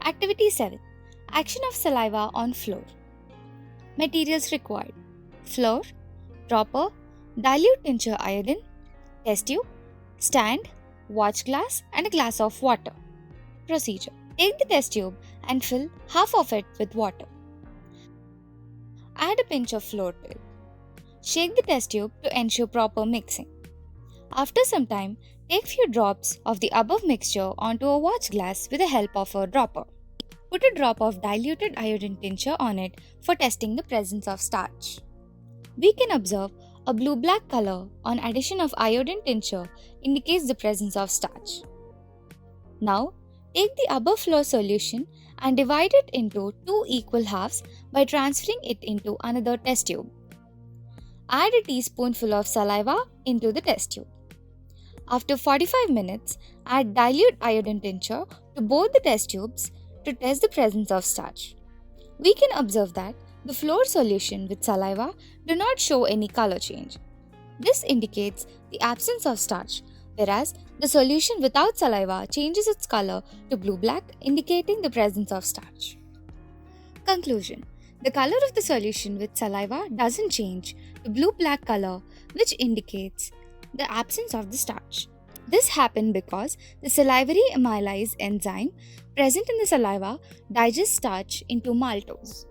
Activity 7. Action of saliva on floor. Materials required: flour, dropper, dilute tincture iodine, test tube, stand, watch glass, and a glass of water. Procedure: take the test tube and fill half of it with water. Add a pinch of flour to it. Shake the test tube to ensure proper mixing. After some time, take few drops of the above mixture onto a watch glass with the help of a dropper. Put a drop of diluted iodine tincture on it for testing the presence of starch. We can observe a blue-black color on addition of iodine tincture indicates the presence of starch. Now, take the above flour solution and divide it into two equal halves by transferring it into another test tube. Add a teaspoonful of saliva into the test tube. After 45 minutes, add dilute iodine tincture to both the test tubes to test the presence of starch. We can observe that the flour solution with saliva do not show any color change. This indicates the absence of starch, whereas the solution without saliva changes its color to blue-black, indicating the presence of starch. Conclusion: the color of the solution with saliva doesn't change to blue-black color, which indicates the absence of the starch. This happened because the salivary amylase enzyme present in the saliva digests starch into maltose.